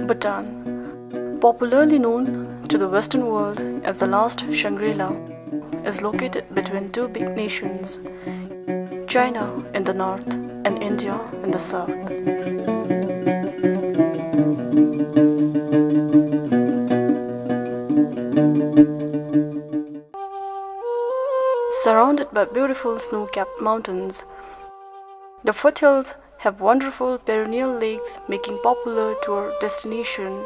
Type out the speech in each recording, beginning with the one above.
Bhutan, popularly known to the Western world as the last Shangri-La, is located between two big nations, China in the north and India in the south. Surrounded by beautiful snow-capped mountains, the foothills have wonderful perennial lakes making popular tour destination.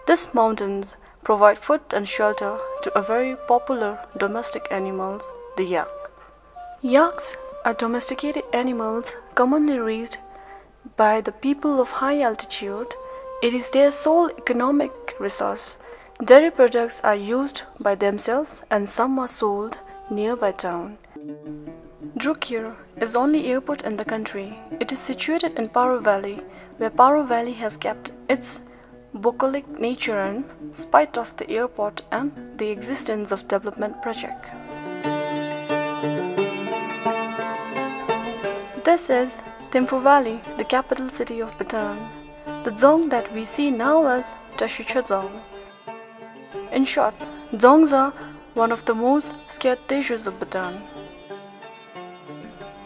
These mountains provide food and shelter to a very popular domestic animal, the yak. Yaks are domesticated animals commonly raised by the people of high altitude. It is their sole economic resource. Dairy products are used by themselves and some are sold nearby town. Drukgyal is the only airport in the country. It is situated in Paro Valley, where Paro Valley has kept its bucolic nature in spite of the airport and the existence of development project. This is Thimphu Valley, the capital city of Bhutan, the dzong that we see now as Tashicha dzong. In short, dzongs are one of the most scared treasures of Bhutan.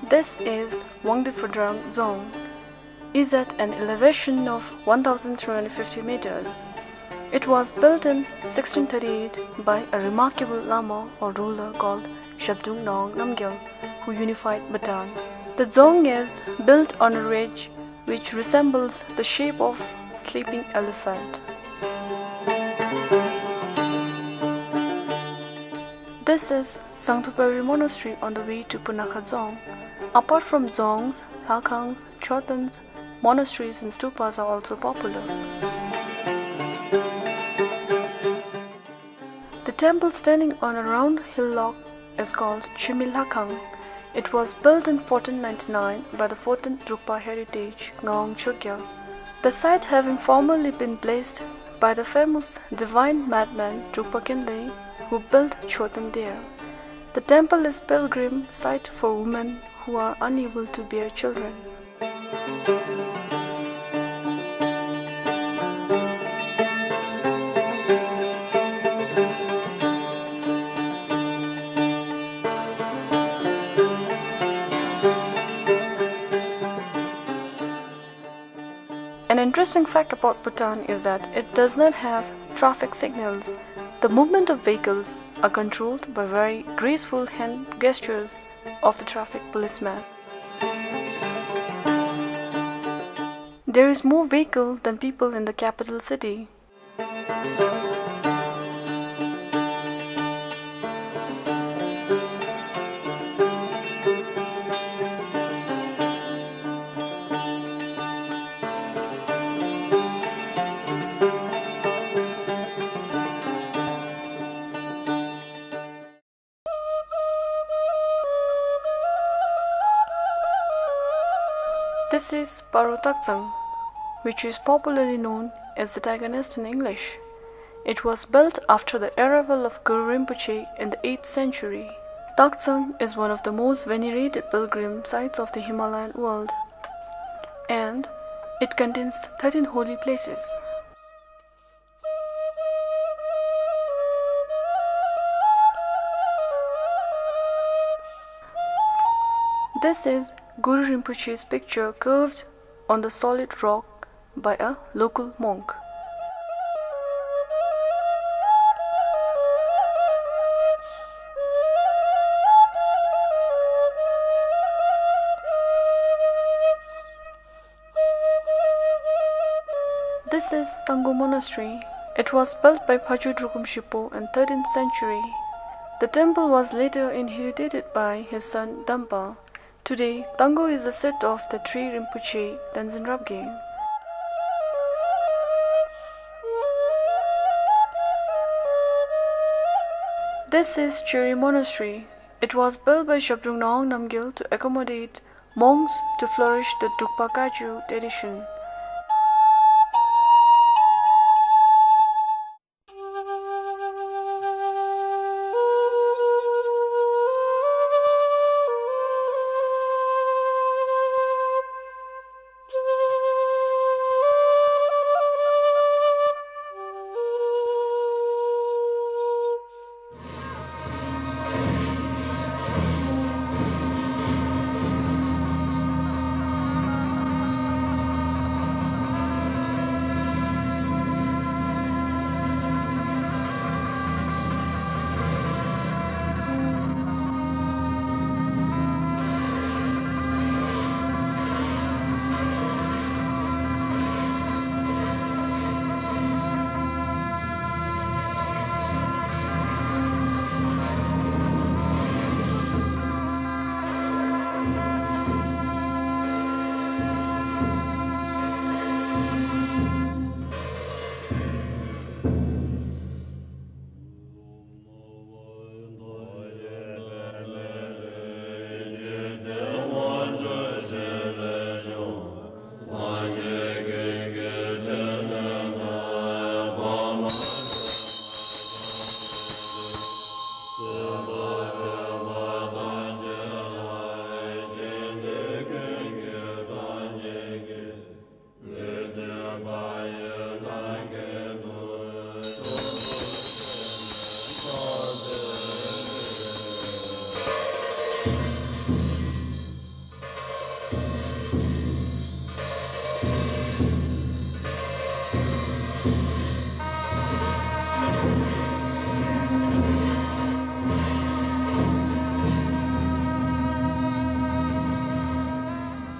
This is Wangdephudrang dzong, is at an elevation of 1,350 meters. It was built in 1638 by a remarkable lama or ruler called Shabdung Nong Namgyal, who unified Bhutan. The dzong is built on a ridge which resembles the shape of a sleeping elephant. This is Sangtupari Monastery on the way to Punakha Dzong. Apart from dzongs, lakangs, chotans, monasteries and stupas are also popular. The temple standing on a round hillock is called Chimilakang. It was built in 1499 by the 14th Drukpa heritage Ngawang Chogyal. The site having formerly been blessed by the famous divine madman Drukpa Khinle, who built Chotan there. The temple is pilgrim site for women who are unable to bear children. An interesting fact about Bhutan is that it does not have traffic signals. The movement of vehicles are controlled by very graceful hand gestures of the traffic policeman. There is more vehicle than people in the capital city. This is Paro Taktsang, which is popularly known as the Tiger Nest in English. It was built after the arrival of Guru Rinpoche in the 8th century. Taktsang is one of the most venerated pilgrim sites of the Himalayan world, and it contains 13 holy places. This is Guru Rinpoche's picture carved on the solid rock by a local monk. This is Tango Monastery. It was built by Phaju Drukum Shipo in 13th century. The temple was later inherited by his son Dampa. Today, Tango is the seat of the Tri Rinpoche Tenzin Rabge. This is Cherry Monastery. It was built by Shabdung Nong Namgyal to accommodate monks to flourish the Dukpakaju tradition.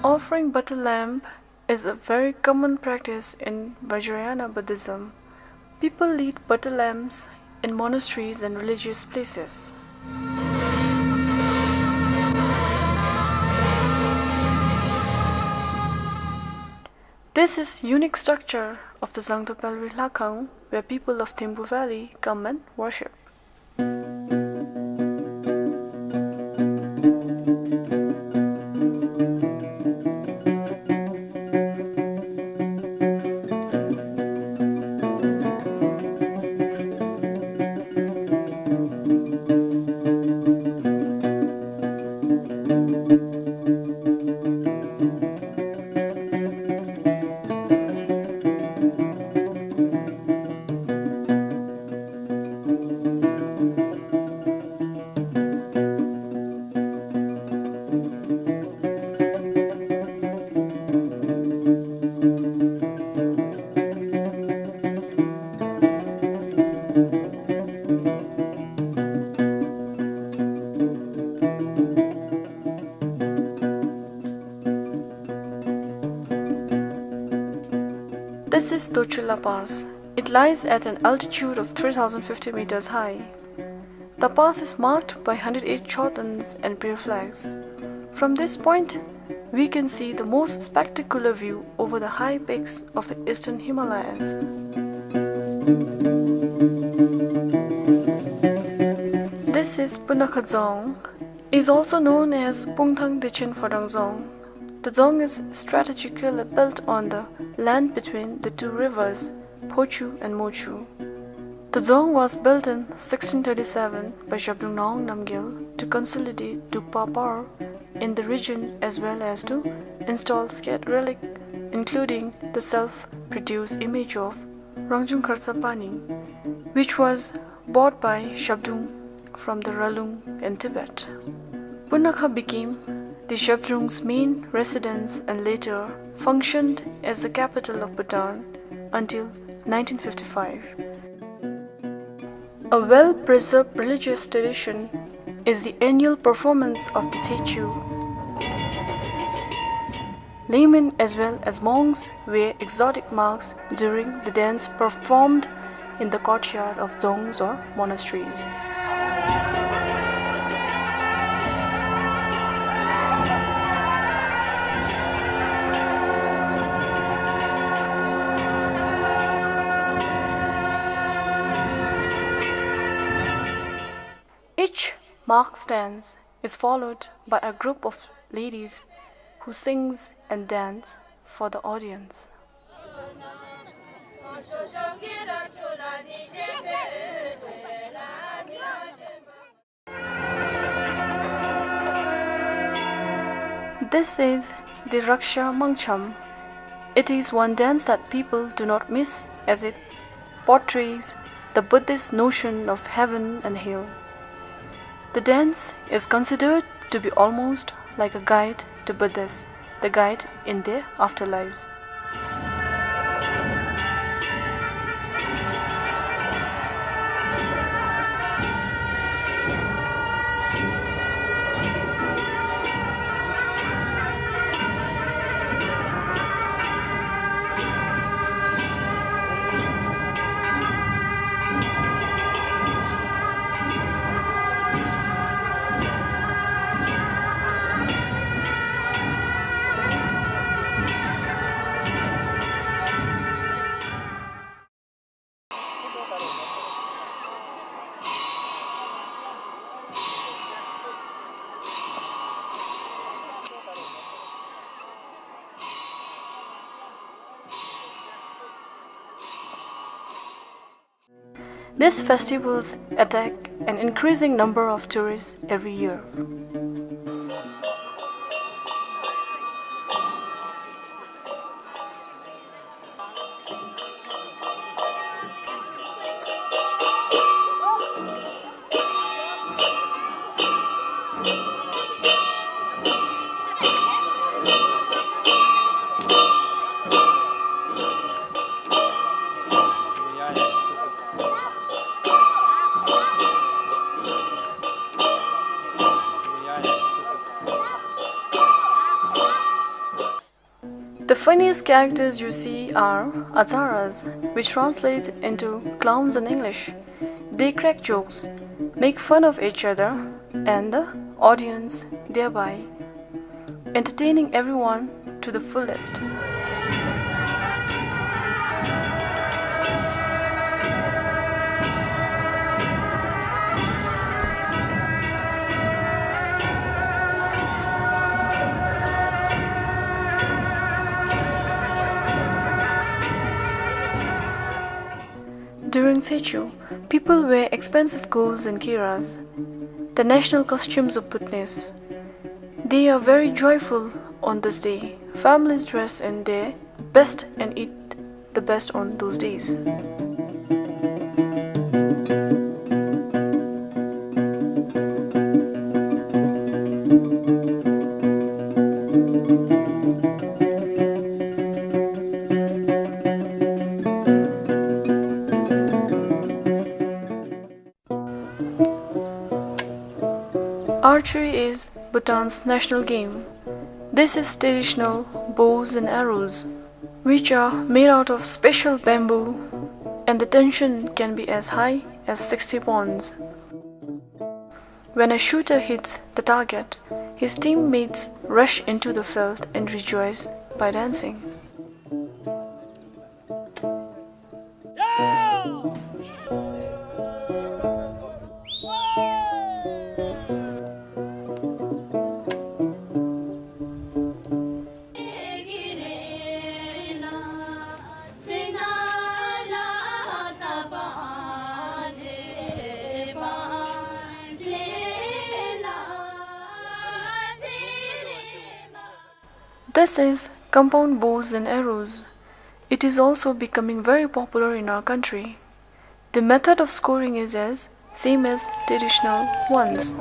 Offering butter lamp is a very common practice in Vajrayana Buddhism. People lead butter lamps in monasteries and religious places. This is unique structure of the Zangdo Pelri Lakhang, where people of Thimbu Valley come and worship. This is Tochula Pass. It lies at an altitude of 3050 meters high. The pass is marked by 108 chotans and prayer flags. From this point, we can see the most spectacular view over the high peaks of the eastern Himalayas. This is Punakhadzong. It is also known as Pungthang Dichin Phadangzong. The dzong is strategically built on the land between the two rivers, Phochu and Mochu. The dzong was built in 1637 by Shabdung Naung Namgyal to consolidate Dukpa power in the region as well as to install scared relic, including the self-produced image of Rangjung Kharsa Pani, which was bought by Shabdung from the Ralung in Tibet. Punakha became the Shabdrung's main residence and later functioned as the capital of Bhutan until 1955. A well-preserved religious tradition is the annual performance of the Techu. Laymen as well as monks wear exotic masks during the dance performed in the courtyard of dzongs or monasteries. Each mark stance is followed by a group of ladies who sings and dances for the audience. This is the Raksha Mangcham. It is one dance that people do not miss as it portrays the Buddhist notion of heaven and hell. The dance is considered to be almost like a guide to Buddhists, the guide in their afterlives. These festivals attract an increasing number of tourists every year. The funniest characters you see are acharas, which translates into clowns in English. They crack jokes, make fun of each other and the audience, thereby entertaining everyone to the fullest. During Sechu, people wear expensive golds and kiras, the national costumes of Bhutanese. They are very joyful on this day. Families dress in their best and eat the best on those days. Archery is Bhutan's national game. This is traditional bows and arrows, which are made out of special bamboo, and the tension can be as high as 60 pounds. When a shooter hits the target, his teammates rush into the field and rejoice by dancing. This is compound bows and arrows. It is also becoming very popular in our country. The method of scoring is as same as traditional ones.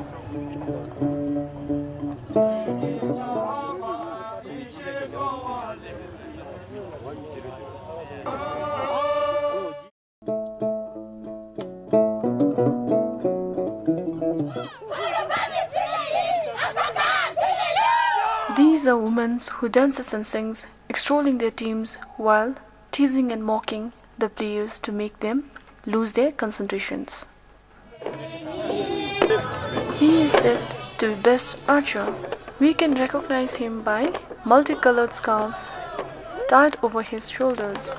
These are women who dances and sings, extolling their teams while teasing and mocking the players to make them lose their concentrations. He is said to be best archer. We can recognize him by multicolored scarves tied over his shoulders.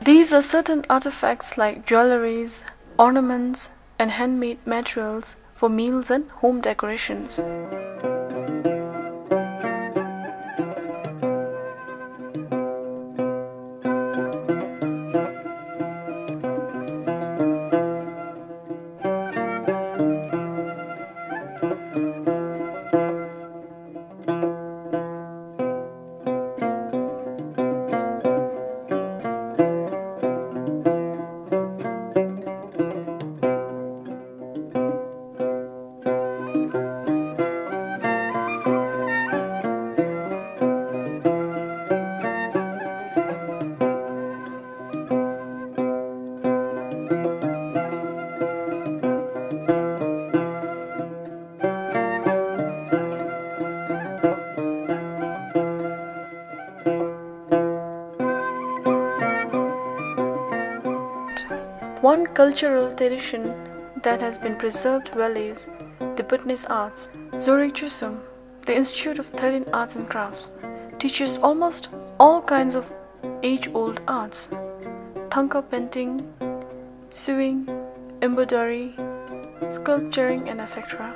These are certain artifacts like jewelries, ornaments, and handmade materials for meals and home decorations. One cultural tradition that has been preserved well is the Bhutanese arts. Zurich-Chusum, the Institute of 13 Arts and Crafts, teaches almost all kinds of age-old arts: thangka painting, sewing, embroidery, sculpturing, and etc.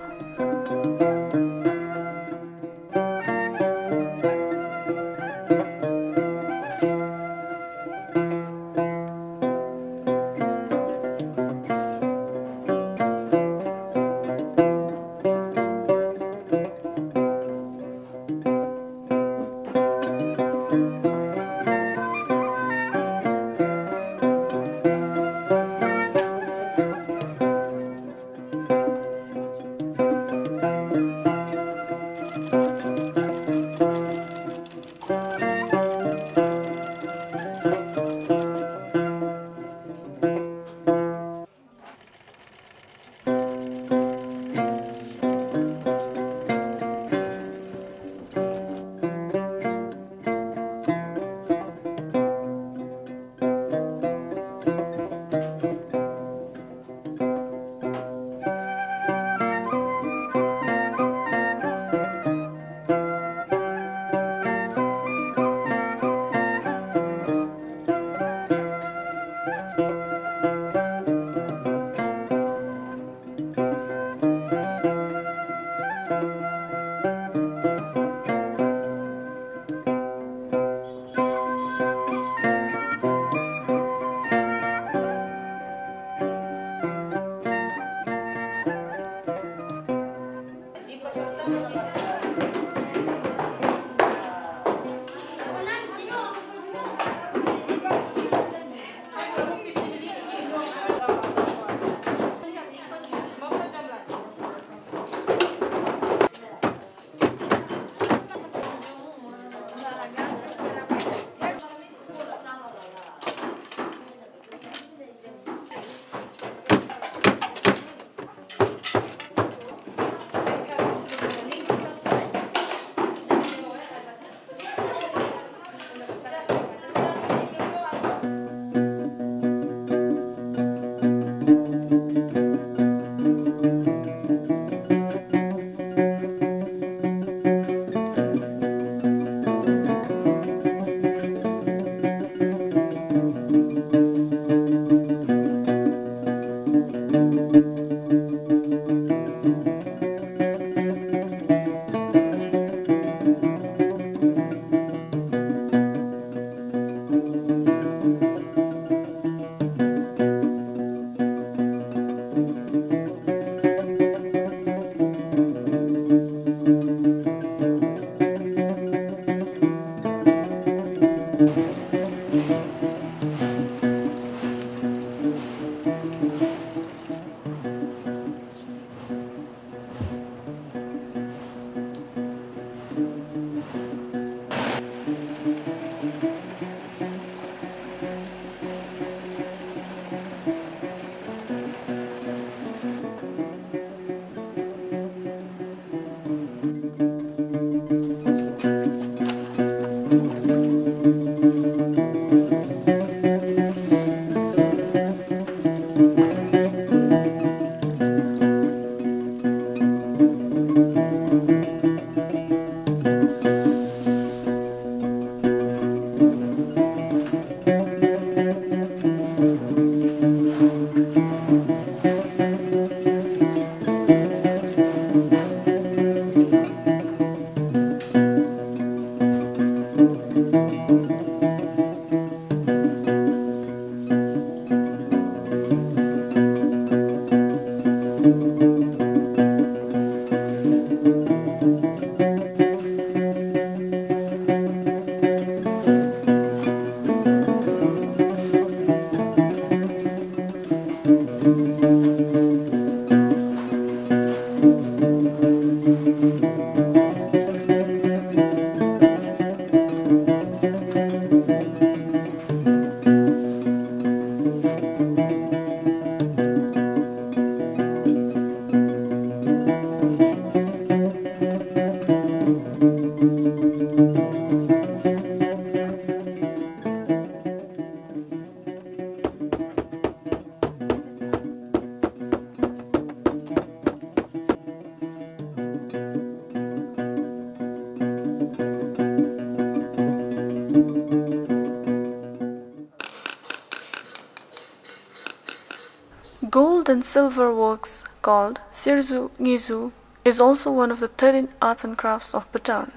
Gold and silver works called Sirzu Ngizu is also one of the 13 arts and crafts of Bhutan.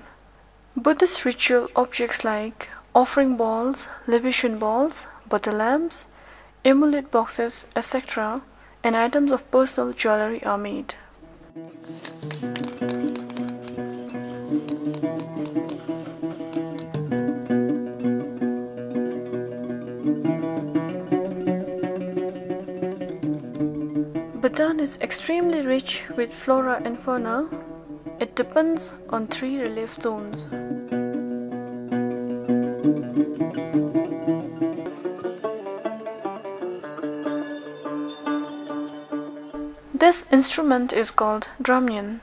Buddhist ritual objects like offering balls, libation balls, butter lamps, amulet boxes, etc., and items of personal jewelry are made. Bhutan is extremely rich with flora and fauna. It depends on 3 relief zones. This instrument is called drumnyan.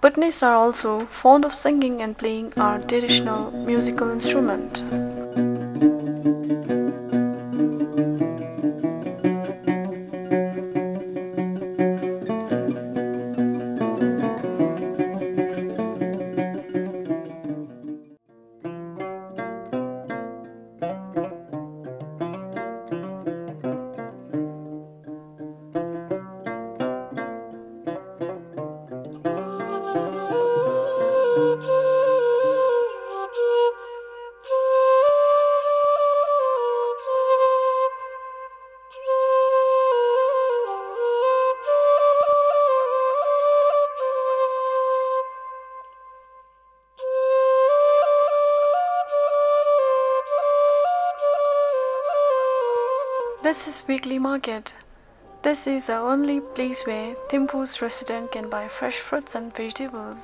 Bhutanese are also fond of singing and playing our traditional musical instrument. This is weekly market. This is the only place where Thimphu's resident can buy fresh fruits and vegetables.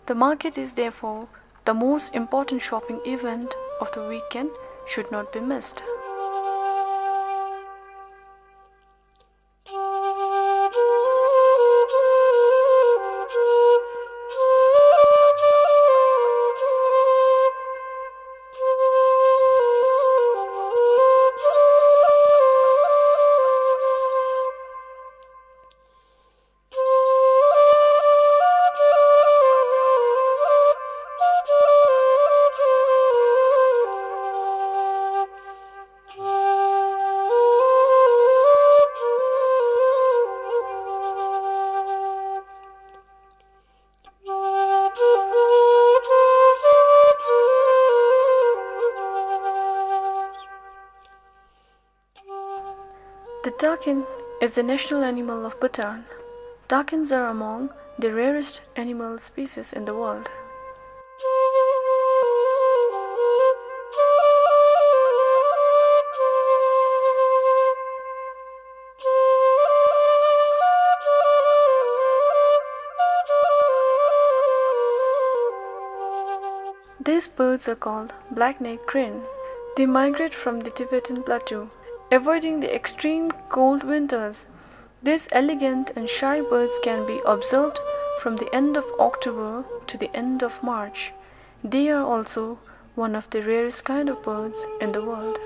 The market is therefore the most important shopping event of the weekend, should not be missed. The takin is the national animal of Bhutan. Takins are among the rarest animal species in the world. These birds are called black-necked crane. They migrate from the Tibetan plateau, avoiding the extreme cold winters. These elegant and shy birds can be observed from the end of October to the end of March. They are also one of the rarest kind of birds in the world.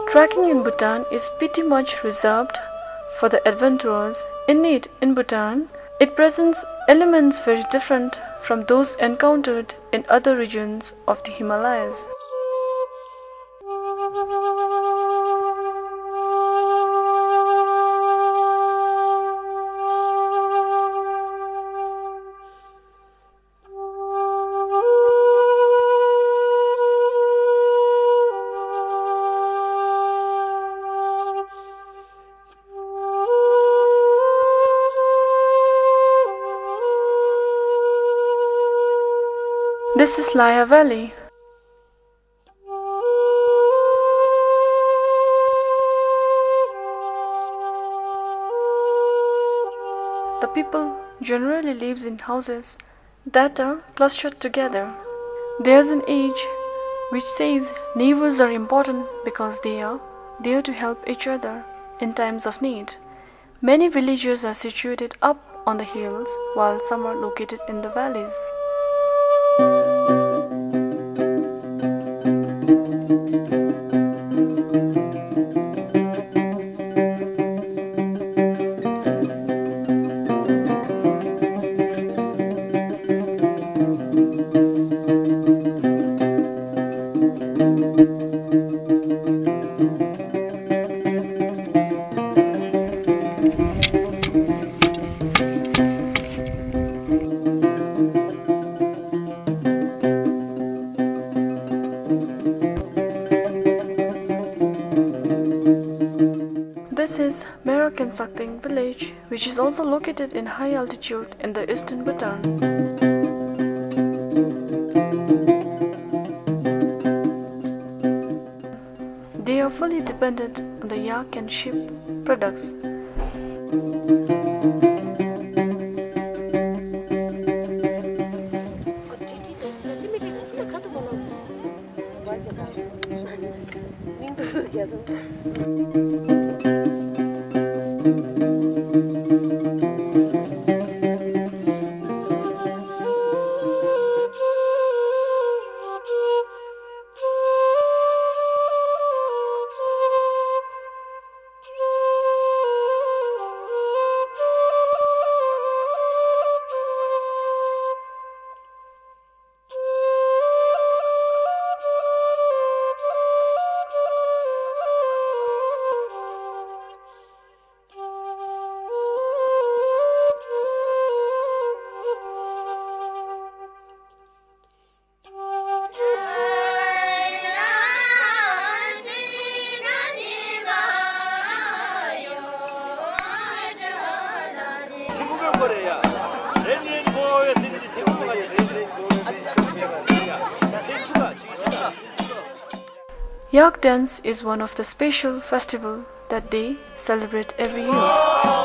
Trekking in Bhutan is pretty much reserved for the adventurers. Indeed, in Bhutan, it presents elements very different from those encountered in other regions of the Himalayas. This is Laya Valley. people generally live in houses that are clustered together. There's an age which says neighbors are important because they are there to help each other in times of need. Many villages are situated up on the hills while some are located in the valleys. This is Merak village, which is also located in high altitude in the eastern Bhutan. They are fully dependent on the yak and sheep products. Yak dance is one of the special festivals that they celebrate every year.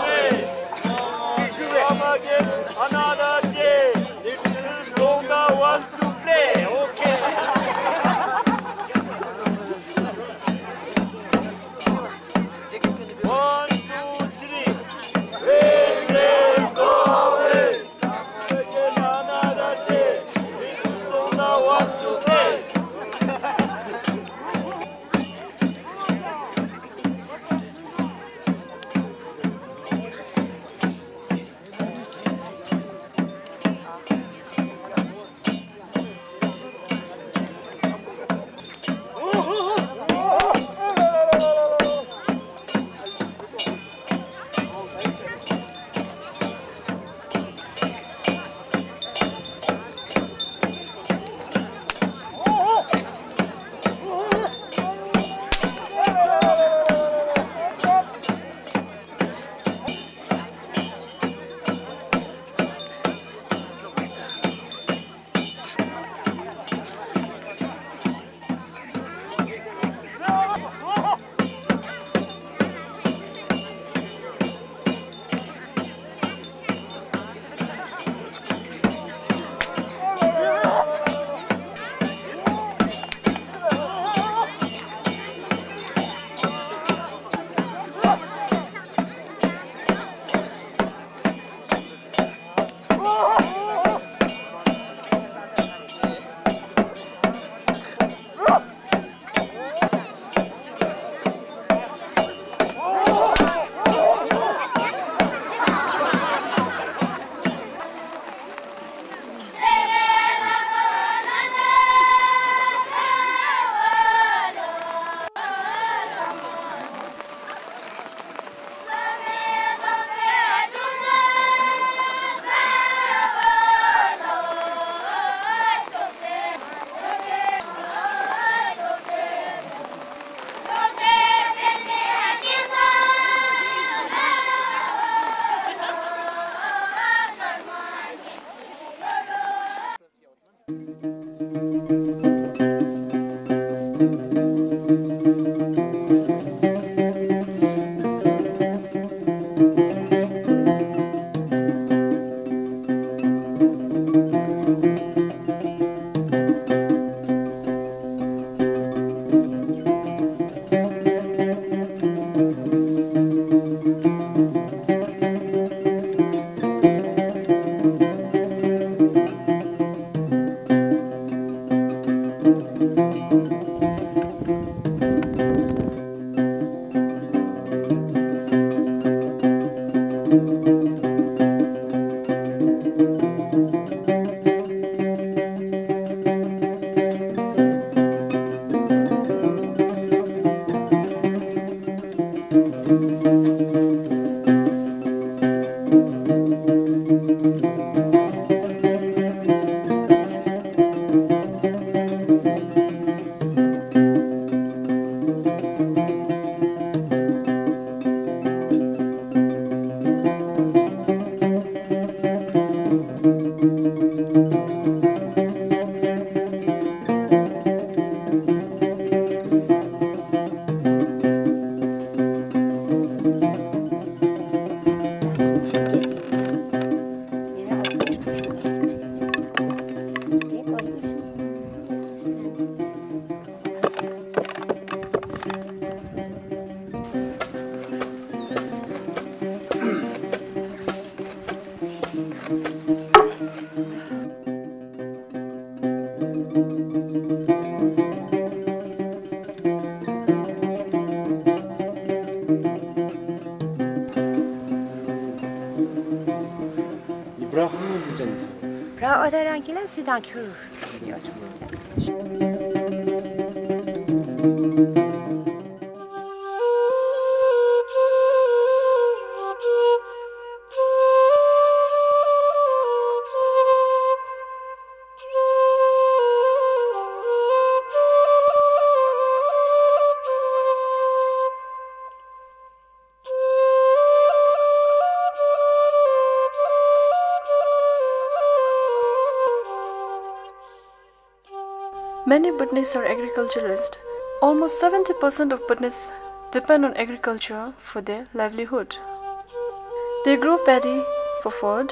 어데랑길은 시다추 Many Bhutanese are agriculturists. Almost 70% of Bhutanese depend on agriculture for their livelihood. They grow paddy for food,